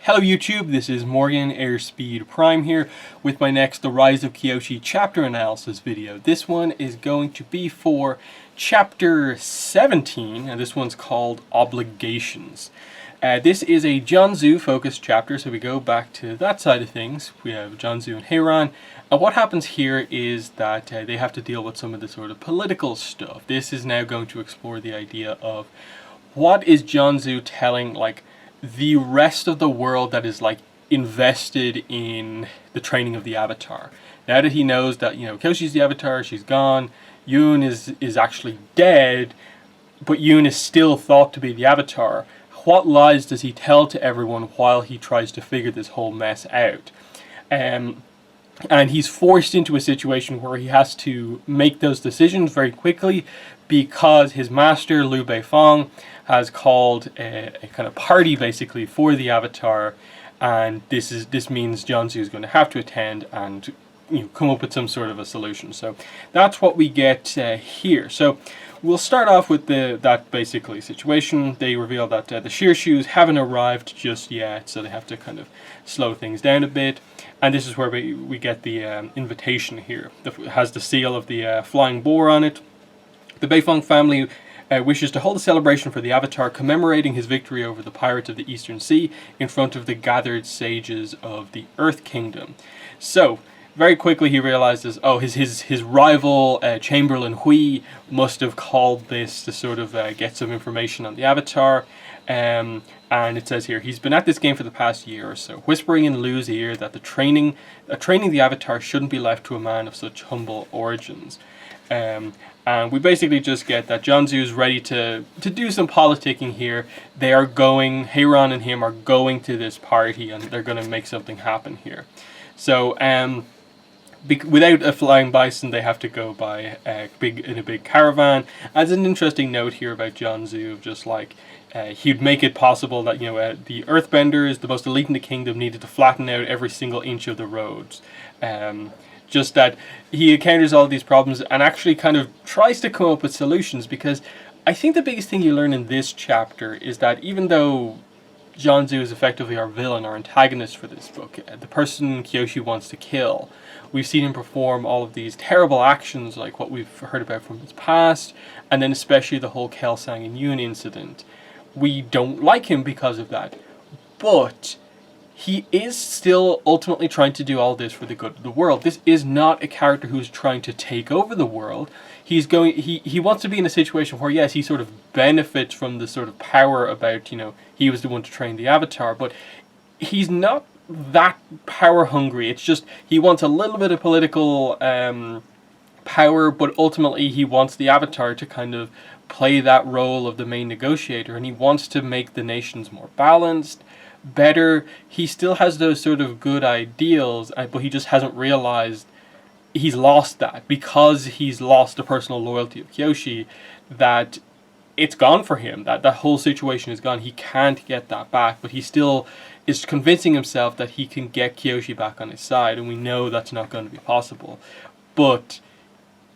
Hello YouTube, this is Morgan Airspeed Prime here with my next The Rise of Kyoshi chapter analysis video. This one is going to be for chapter 17, and this one's called Obligations. This is a Jianzhu focused chapter, so we go back to that side of things. We have Jianzhu and Heiran. And what happens here is that they have to deal with some of the sort of political stuff. This is now going to explore the idea of what is Jianzhu telling, like, the rest of the world that is, like, invested in the training of the Avatar. Now that he knows that, you know, Kyoshi's the Avatar, she's gone, Yoon is actually dead, but Yoon is still thought to be the Avatar. What lies does he tell to everyone while he tries to figure this whole mess out? And he's forced into a situation where he has to make those decisions very quickly because his master, Liu Beifong, has called a kind of party basically for the Avatar, and this means Jianzhu is going to have to attend and, you know, come up with some sort of a solution. So that's what we get here. So we'll start off with that basically situation. They reveal that the Shirshus haven't arrived just yet, so they have to kind of slow things down a bit. And this is where we get the invitation here. It has the seal of the flying boar on it. The Beifong family wishes to hold a celebration for the Avatar, commemorating his victory over the pirates of the Eastern Sea in front of the gathered sages of the Earth Kingdom. So very quickly he realizes, oh, his rival Chamberlain Hui must have called this to sort of get some information on the Avatar. And it says here, he's been at this game for the past year or so, whispering in Liu's ear that training the Avatar shouldn't be left to a man of such humble origins. And we basically just get that Jianzhu is ready to do some politicking here. They are going, Heiran and him are going to this party, and they're going to make something happen here. So without a flying bison, they have to go by in a big caravan. As an interesting note here about Jianzhu, of just like he'd make it possible that, you know, the Earthbenders, the most elite in the kingdom, needed to flatten out every single inch of the roads. Just that he encounters all these problems and actually kind of tries to come up with solutions, because I think the biggest thing you learn in this chapter is that even though Jianzhu is effectively our villain, our antagonist for this book, the person Kyoshi wants to kill, we've seen him perform all of these terrible actions like what we've heard about from his past, and then especially the whole Kelsang and Yoon incident. We don't like him because of that, but he is still ultimately trying to do all this for the good of the world. This is not a character who's trying to take over the world. He wants to be in a situation where, yes, he sort of benefits from the sort of power about, you know, he was the one to train the Avatar, but he's not that power hungry. It's just he wants a little bit of political power, but ultimately he wants the Avatar to kind of play that role of the main negotiator, and he wants to make the nations more balanced, better. He still has those sort of good ideals, but he just hasn't realized he's lost that, because he's lost the personal loyalty of Kyoshi, that it's gone for him, that whole situation is gone. He can't get that back, but he still is convincing himself that he can get Kyoshi back on his side, and we know that's not going to be possible. But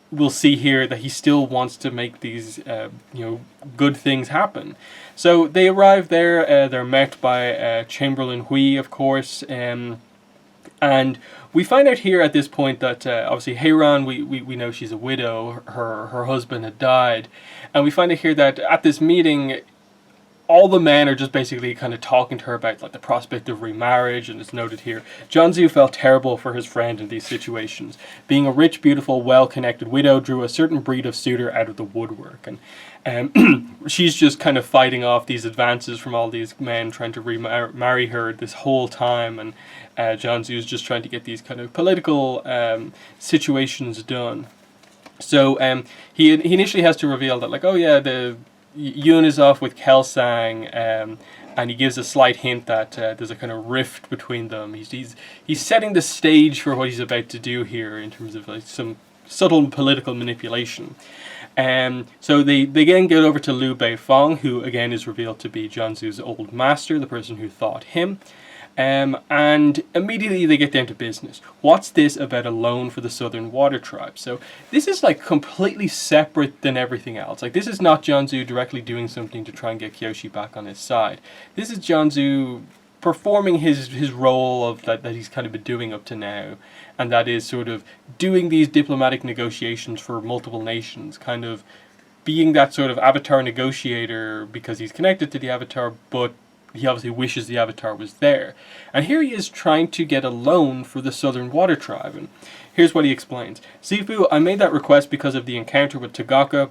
we'll see here that he still wants to make these you know, good things happen. So they arrive there, they're met by Chamberlain Hui, of course, and we find out here at this point that obviously Heiran, we know she's a widow, her husband had died, and we find out here that at this meeting all the men are just basically kind of talking to her about, like, the prospect of remarriage, and it's noted here, Jianzhu felt terrible for his friend in these situations. Being a rich, beautiful, well-connected widow drew a certain breed of suitor out of the woodwork, and she's just kind of fighting off these advances from all these men trying to remarry her this whole time, and Jianzhu is just trying to get these kind of political situations done. So he initially has to reveal that, like, oh yeah, Yoon is off with Kelsang, and he gives a slight hint that there's a kind of rift between them. He's setting the stage for what he's about to do here in terms of, like, some subtle political manipulation. So they again get over to Liu Beifong, who again is revealed to be Jianzhu's old master, the person who taught him. And immediately they get down to business. What's this about a loan for the Southern Water Tribe? So this is, like, completely separate than everything else. Like, this is not Jianzhu directly doing something to try and get Kyoshi back on his side. This is Jianzhu performing his role of that he's kind of been doing up to now, and that is sort of doing these diplomatic negotiations for multiple nations, kind of being that sort of Avatar negotiator because he's connected to the Avatar, but he obviously wishes the Avatar was there. And here he is trying to get a loan for the Southern Water Tribe, and here's what he explains. Sifu, I made that request because of the encounter with Tagaka.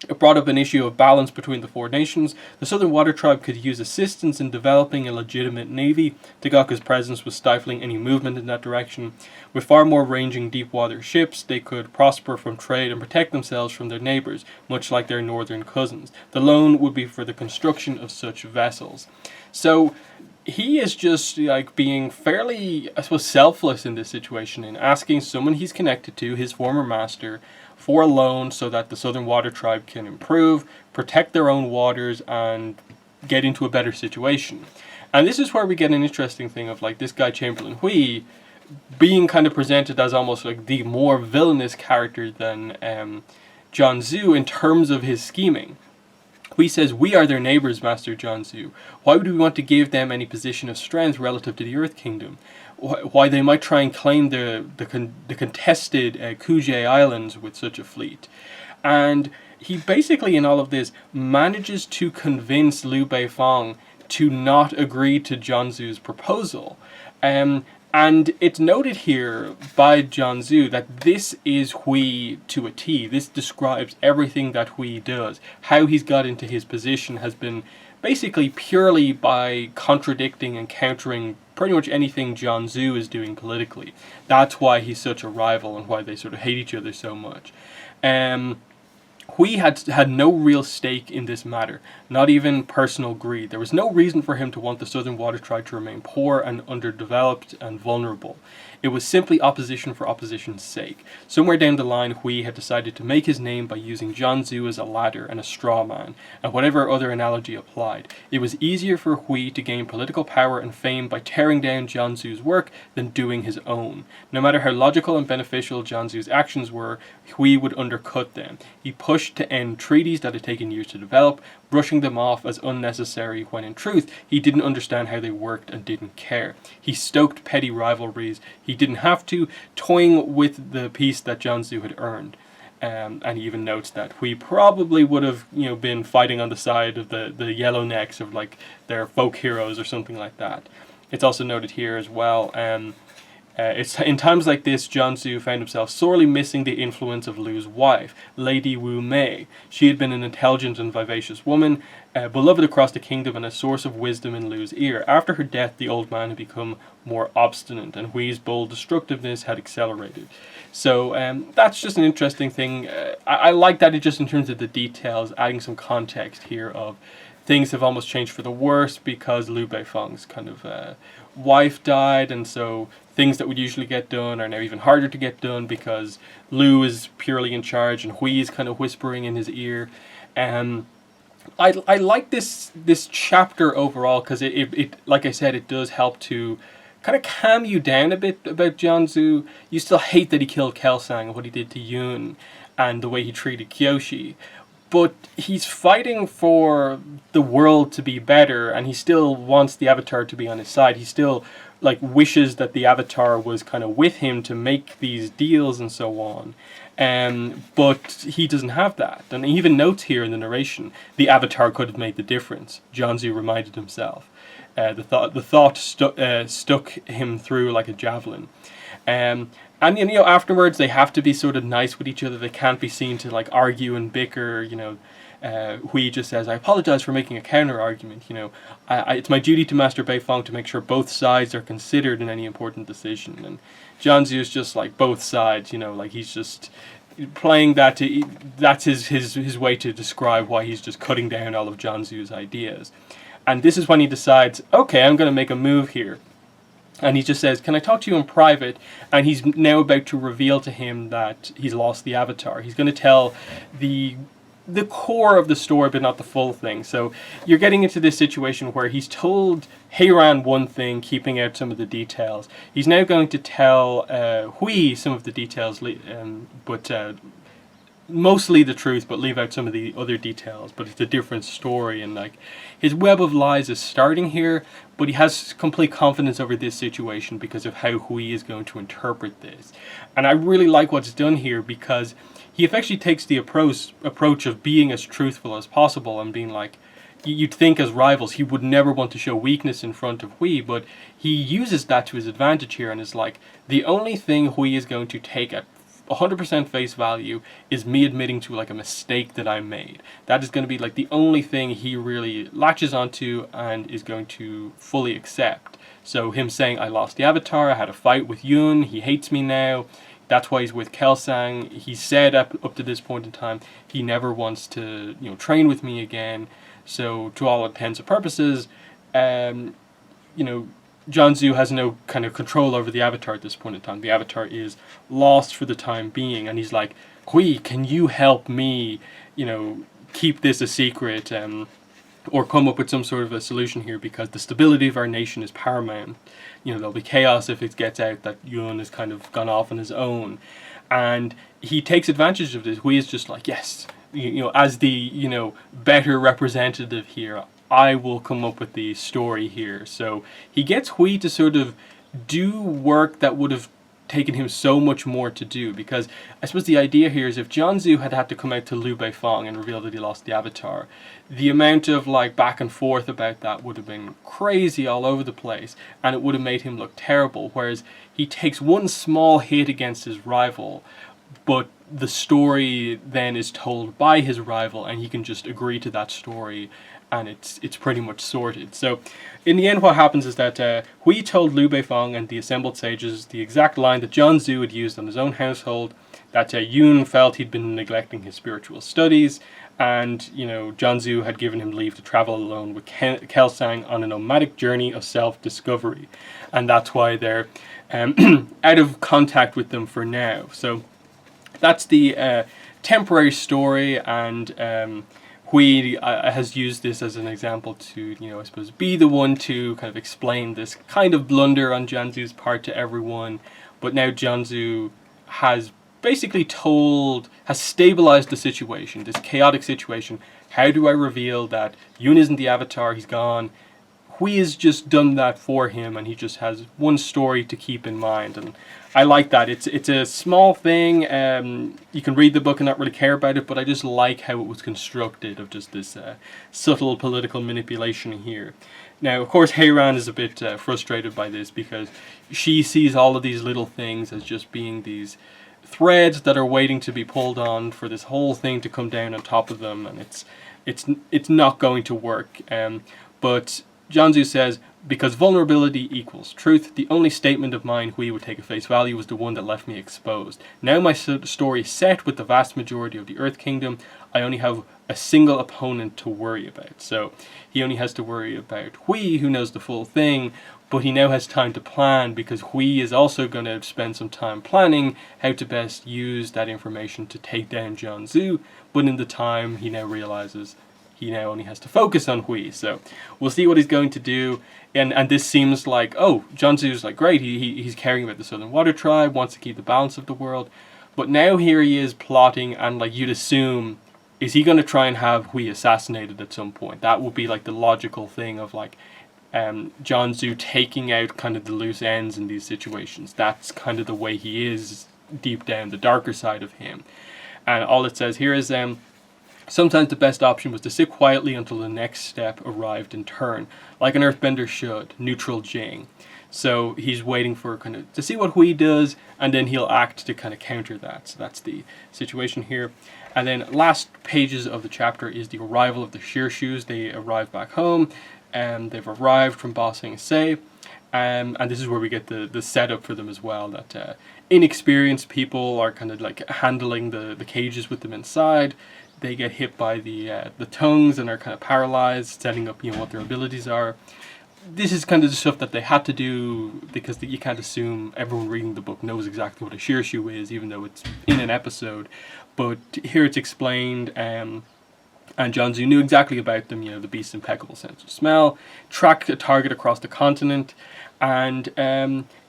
It brought up an issue of balance between the four nations. The Southern Water Tribe could use assistance in developing a legitimate navy. Tagaka's presence was stifling any movement in that direction. With far more ranging deep water ships, they could prosper from trade and protect themselves from their neighbours, much like their northern cousins. The loan would be for the construction of such vessels. So he is just like being fairly, I suppose, selfless in this situation, and asking someone he's connected to, his former master, for a loan so that the Southern Water Tribe can improve, protect their own waters, and get into a better situation. And this is where we get an interesting thing of like this guy Chamberlain Hui being kind of presented as almost like the more villainous character than Jianzhu in terms of his scheming. Hui says, "We are their neighbours, Master Jianzhu. Why would we want to give them any position of strength relative to the Earth Kingdom? Why they might try and claim the contested Kuje Islands with such a fleet?" And he basically, in all of this, manages to convince Liu Beifong to not agree to Jianzhu's proposal. And it's noted here by Jianzhu that this is Hui to a T. This describes everything that Hui does. How he's got into his position has been basically purely by contradicting and countering pretty much anything Jianzhu is doing politically. That's why he's such a rival and why they sort of hate each other so much. Hui had no real stake in this matter, not even personal greed. There was no reason for him to want the Southern Water Tribe to remain poor and underdeveloped and vulnerable. It was simply opposition for opposition's sake. Somewhere down the line, Hui had decided to make his name by using Jianzhu as a ladder and a straw man, and whatever other analogy applied. It was easier for Hui to gain political power and fame by tearing down Jianzhu's work than doing his own. No matter how logical and beneficial Jianzhu's actions were, Hui would undercut them. He pushed to end treaties that had taken years to develop, brushing them off as unnecessary when in truth he didn't understand how they worked and didn't care. He stoked petty rivalries he didn't have to, toying with the peace that Jianzhu had earned. And he even notes that Hui probably would have, been fighting on the side of the Yellownecks of like their folk heroes or something like that. It's also noted here as well. It's in times like this, Jianzhu found himself sorely missing the influence of Liu's wife, Lady Wu Mei. She had been an intelligent and vivacious woman, beloved across the kingdom and a source of wisdom in Liu's ear. After her death, the old man had become more obstinate, and Hui's bold destructiveness had accelerated. So that's just an interesting thing. I like that, it just in terms of the details, adding some context here of things have almost changed for the worse because Liu Beifong's kind of wife died, and so things that would usually get done are now even harder to get done because Liu is purely in charge and Hui is kind of whispering in his ear. I like this chapter overall because it like I said, it does help to kind of calm you down a bit about Jianzhu. You still hate that he killed Kelsang and what he did to Yun and the way he treated Kyoshi, but he's fighting for the world to be better, and he still wants the Avatar to be on his side. He still wishes that the Avatar was kind of with him to make these deals and so on. But he doesn't have that. And he even notes here in the narration, the Avatar could have made the difference. Jianzhu reminded himself. The thought stuck him through like a javelin. And afterwards they have to be sort of nice with each other. They can't be seen to argue and bicker. Hui just says, "I apologize for making a counter argument. It's my duty to Master Beifong to make sure both sides are considered in any important decision." And Jianzhu is just like both sides. He's just playing that. That's his way to describe why he's just cutting down all of Jianzhu's ideas. And this is when he decides, okay, I'm going to make a move here. And he just says, "Can I talk to you in private?" And he's now about to reveal to him that he's lost the Avatar. He's going to tell the core of the story, but not the full thing. So you're getting into this situation where he's told Heiran one thing, keeping out some of the details. He's now going to tell Hui some of the details, but mostly the truth, but leave out some of the other details. But it's a different story, and like his web of lies is starting here, but he has complete confidence over this situation because of how Hui is going to interpret this. And I really like what's done here, because he effectively takes the approach of being as truthful as possible and being like, you'd think as rivals he would never want to show weakness in front of Hui, but he uses that to his advantage here and is like, the only thing Hui is going to take at 100% face value is me admitting to like a mistake that I made. That is going to be like the only thing he really latches onto and is going to fully accept. So him saying, I lost the Avatar, I had a fight with Yun, he hates me now, that's why he's with Kelsang. He said up to this point in time he never wants to, you know, train with me again. So to all intents and purposes, you know, Jianzhu has no kind of control over the Avatar at this point in time. The Avatar is lost for the time being, and he's like, Hui, can you help me, you know, keep this a secret, or come up with some sort of a solution here, because the stability of our nation is paramount. You know, there'll be chaos if it gets out that Yun has kind of gone off on his own. And he takes advantage of this. Hui is just like, yes, you know, as the, you know, better representative here, I will come up with the story here. So he gets Hui to sort of do work that would have taken him so much more to do, because I suppose the idea here is if Jianzhu had to come out to Liu Beifong and reveal that he lost the Avatar, the amount of like back and forth about that would have been crazy all over the place, and it would have made him look terrible. Whereas he takes one small hit against his rival, but the story then is told by his rival, and he can just agree to that story, and it's pretty much sorted. So in the end, what happens is that Hui told Liu Beifong and the assembled sages the exact line that Jianzhu had used on his own household, that Yun felt he'd been neglecting his spiritual studies, and, you know, Jianzhu had given him leave to travel alone with Kelsang on a nomadic journey of self-discovery, and that's why they're out of contact with them for now. So that's the temporary story, and Hui has used this as an example to, you know, I suppose, be the one to kind of explain this kind of blunder on Jianzhu's part to everyone. But now Jianzhu has basically has stabilized the situation, this chaotic situation. How do I reveal that Yun isn't the Avatar, he's gone? Hui has just done that for him, and he just has one story to keep in mind, and I like that. It's a small thing. You can read the book and not really care about it, but I just like how it was constructed, of just this subtle political manipulation here. Now, of course, Heiran is a bit frustrated by this, because she sees all of these little things as just being these threads that are waiting to be pulled on for this whole thing to come down on top of them, and it's not going to work. But Jianzhu says, because vulnerability equals truth, the only statement of mine Hui would take at face value was the one that left me exposed. Now my story is set with the vast majority of the Earth Kingdom. I only have a single opponent to worry about. So he only has to worry about Hui, who knows the full thing, but he now has time to plan, because Hui is also going to spend some time planning how to best use that information to take down Jianzhu, but in the time he now realizes he now only has to focus on Hui. So we'll see what he's going to do. And this seems like, oh, Jianzhu's like, great, he's caring about the Southern Water Tribe, wants to keep the balance of the world. But now here he is plotting, and like you'd assume, is he going to try and have Hui assassinated at some point? That would be like the logical thing of like Jianzhu taking out kind of the loose ends in these situations. That's kind of the way he is deep down, the darker side of him. And all it says here is, sometimes the best option was to sit quietly until the next step arrived in turn, like an earthbender should, neutral Jing. So he's waiting for kind of to see what Hui does, and then he'll act to kind of counter that. So that's the situation here. And then last pages of the chapter is the arrival of the Shirshus. They arrive back home, and they've arrived from Ba Sing Se. And this is where we get the setup for them as well, that inexperienced people are kind of like handling the cages with them inside. They get hit by the tongues and are kind of paralyzed, setting up, you know, what their abilities are. This is kind of the stuff that they had to do, because you can't assume everyone reading the book knows exactly what a Shirshu is, even though it's in an episode. But here it's explained, and Jianzhu knew exactly about them. You know, the beast's impeccable sense of smell, track a target across the continent, and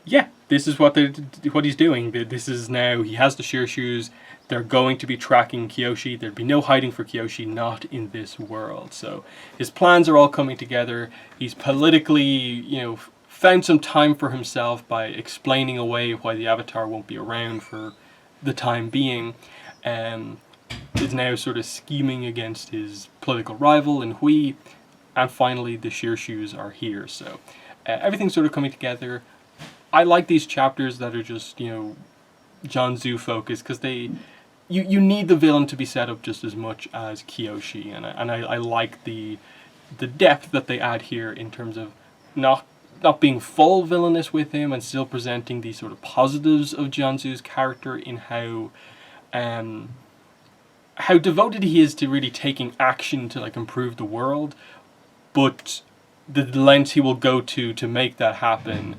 yeah, this is what he's doing. This is now, he has the Shirshus. they're going to be tracking Kyoshi. There'd be no hiding for Kyoshi, not in this world. So his plans are all coming together. He's politically, you know, found some time for himself by explaining away why the Avatar won't be around for the time being, and is now sort of scheming against his political rival in Hui. And finally, the Shirshus are here. So everything's sort of coming together. I like these chapters that are just, you know, Jianzhu focused, because you need the villain to be set up just as much as Kyoshi, and I like the depth that they add here in terms of not being full villainous with him, and still presenting these sort of positives of Jianzhu's character in how devoted he is to really taking action to like improve the world, but the lengths he will go to make that happen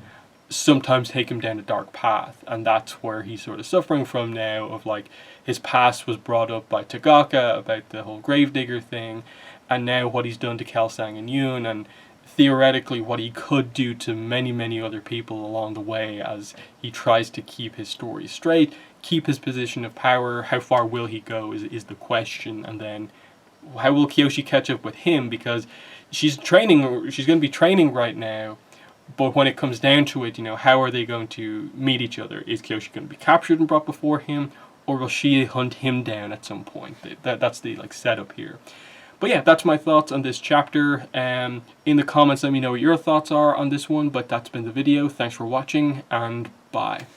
sometimes take him down a dark path, and that's where he's sort of suffering from now. Of like, his past was brought up by Tagaka about the whole gravedigger thing, and now what he's done to Kelsang and Yoon, and theoretically what he could do to many other people along the way as he tries to keep his story straight, keep his position of power. How far will he go is the question, and then how will Kyoshi catch up with him, because she's going to be training right now. But when it comes down to it, you know, how are they going to meet each other? Is Kyoshi going to be captured and brought before him, or will she hunt him down at some point? That's the like setup here. But yeah, that's my thoughts on this chapter. In the comments, let me know what your thoughts are on this one. But that's been the video. Thanks for watching, and bye.